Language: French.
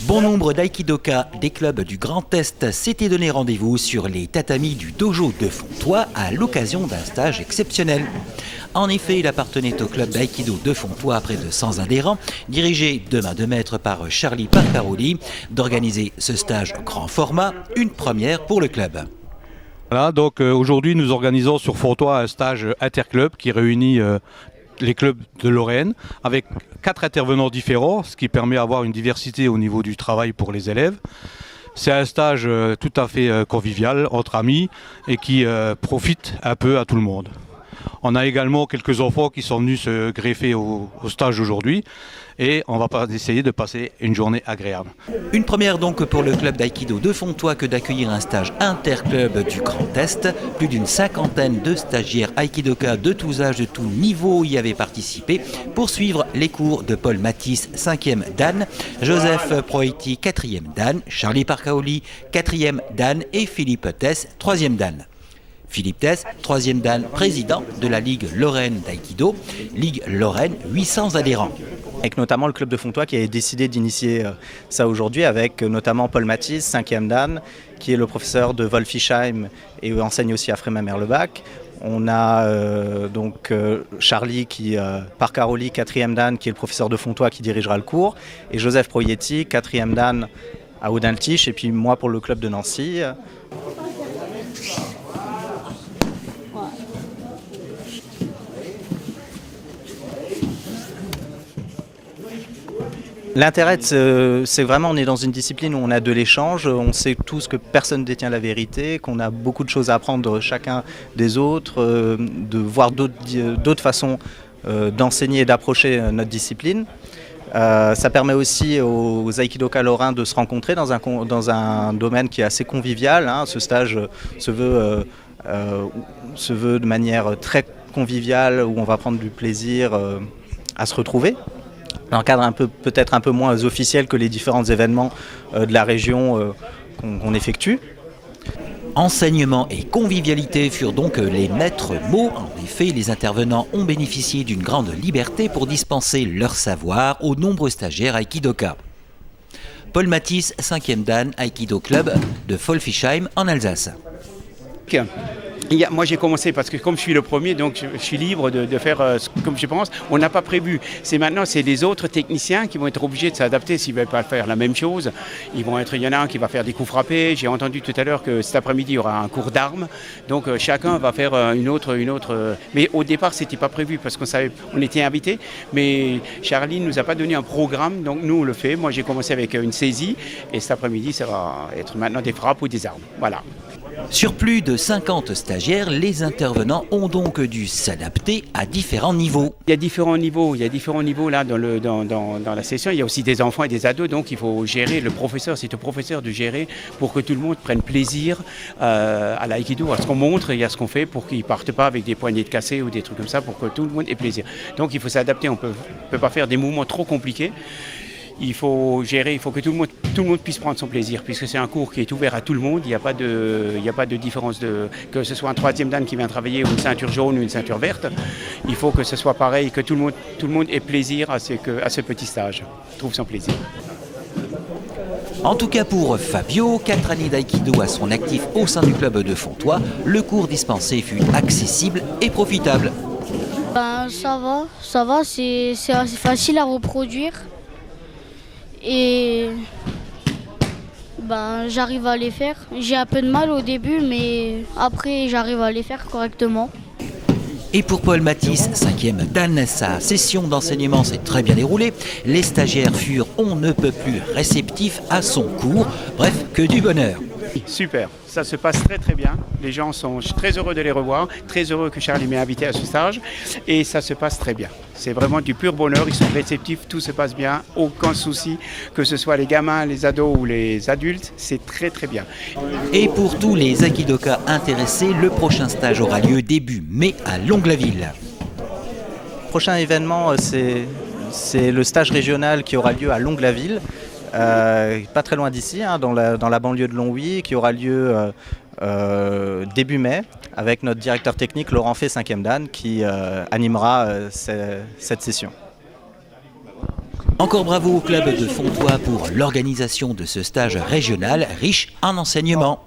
Bon nombre d'aïkidoka des clubs du Grand Est s'étaient donné rendez-vous sur les tatamis du dojo de Fontoy à l'occasion d'un stage exceptionnel. En effet, il appartenait au club d'aïkido de Fontoy à près de 100 adhérents, dirigé de main de maître par Charlie Parcaroli, d'organiser ce stage grand format, une première pour le club. Voilà, donc aujourd'hui nous organisons sur Fontoy un stage interclub qui réunit les clubs de Lorraine avec 4 intervenants différents, ce qui permet d'avoir une diversité au niveau du travail pour les élèves. C'est un stage tout à fait convivial entre amis et qui profite un peu à tout le monde. On a également quelques enfants qui sont venus se greffer au stage aujourd'hui et on va essayer de passer une journée agréable. Une première donc pour le club d'aïkido de Fontoy que d'accueillir un stage interclub du Grand Est. Plus d'une cinquantaine de stagiaires aïkidoka de tous âges, de tous niveaux y avaient participé pour suivre les cours de Paul Mathis, 5e Dan, Joseph Proetti, 4e Dan, Charlie Parcaroli, 4e Dan et Philippe Tess, 3e Dan. Philippe Tess, 3e Dan, président de la Ligue Lorraine d'Aïkido, Ligue Lorraine, 800 adhérents. Avec notamment le club de Fontoy qui a décidé d'initier ça aujourd'hui avec notamment Paul Mathis, 5e Dan, qui est le professeur de Wolfisheim et enseigne aussi à Frémin-Merlebach. On a Charlie Parcaroli, 4e Dan, qui est le professeur de Fontoy qui dirigera le cours, et Joseph Proietti, 4e Dan à Audintiche, et puis moi pour le club de Nancy. L'intérêt, c'est vraiment, on est dans une discipline où on a de l'échange, on sait tous que personne ne détient la vérité, qu'on a beaucoup de choses à apprendre chacun des autres, de voir d'autres façons d'enseigner et d'approcher notre discipline. Ça permet aussi aux aïkidoka lorrains de se rencontrer dans un domaine qui est assez convivial. Ce stage se veut de manière très conviviale, où on va prendre du plaisir à se retrouver. Dans un cadre peut-être un peu moins officiel que les différents événements de la région qu'on effectue. Enseignement et convivialité furent donc les maîtres mots. En effet, les intervenants ont bénéficié d'une grande liberté pour dispenser leur savoir aux nombreux stagiaires aïkidoka. Paul Mathis, 5e Dan, Aïkido Club de Wolfisheim en Alsace. Moi j'ai commencé parce que comme je suis le premier, donc je suis libre de faire comme je pense. On n'a pas prévu. Maintenant c'est les autres techniciens qui vont être obligés de s'adapter s'ils ne veulent pas faire la même chose. Il y en a un qui va faire des coups frappés. J'ai entendu tout à l'heure que cet après-midi il y aura un cours d'armes. Donc chacun va faire une autre. Mais au départ c'était pas prévu parce on était invités. Mais Charlie ne nous a pas donné un programme, donc nous on le fait. Moi j'ai commencé avec une saisie et cet après-midi ça va être maintenant des frappes ou des armes. Voilà. Sur plus de 50 stagiaires, les intervenants ont donc dû s'adapter à différents niveaux. Il y a différents niveaux là dans la session. Il y a aussi des enfants et des ados, donc il faut gérer. C'est au professeur de gérer pour que tout le monde prenne plaisir à l'aïkido, à ce qu'on montre et à ce qu'on fait pour qu'ils ne partent pas avec des poignées de cassé ou des trucs comme ça, pour que tout le monde ait plaisir. Donc il faut s'adapter, on peut pas faire des mouvements trop compliqués. Il faut gérer, il faut que tout le monde puisse prendre son plaisir, puisque c'est un cours qui est ouvert à tout le monde. Il n'y a pas de différence que ce soit un 3e Dan qui vient travailler ou une ceinture jaune ou une ceinture verte. Il faut que ce soit pareil, que tout le monde ait plaisir à ce petit stage, trouve son plaisir. En tout cas pour Fabio, 4 années d'aïkido à son actif au sein du club de Fontoy, le cours dispensé fut accessible et profitable. Ça va, c'est assez facile à reproduire. Et j'arrive à les faire. J'ai un peu de mal au début, mais après j'arrive à les faire correctement. Et pour Paul Mathis, 5e Dan, sa session d'enseignement s'est très bien déroulée. Les stagiaires furent on ne peut plus réceptifs à son cours. Bref, que du bonheur. Super, ça se passe très très bien. Les gens sont très heureux de les revoir, très heureux que Charlie m'ait invité à ce stage et ça se passe très bien. C'est vraiment du pur bonheur, ils sont réceptifs, tout se passe bien, aucun souci, que ce soit les gamins, les ados ou les adultes, c'est très très bien. Et pour tous les aïkidoka intéressés, le prochain stage aura lieu début mai à Longlaville. Le prochain événement, c'est le stage régional qui aura lieu à Longlaville. Pas très loin d'ici, dans la banlieue de Longwy, qui aura lieu début mai, avec notre directeur technique Laurent Fay, 5e Dan, qui animera cette session. Encore bravo au club de Fontoy pour l'organisation de ce stage régional riche en enseignements.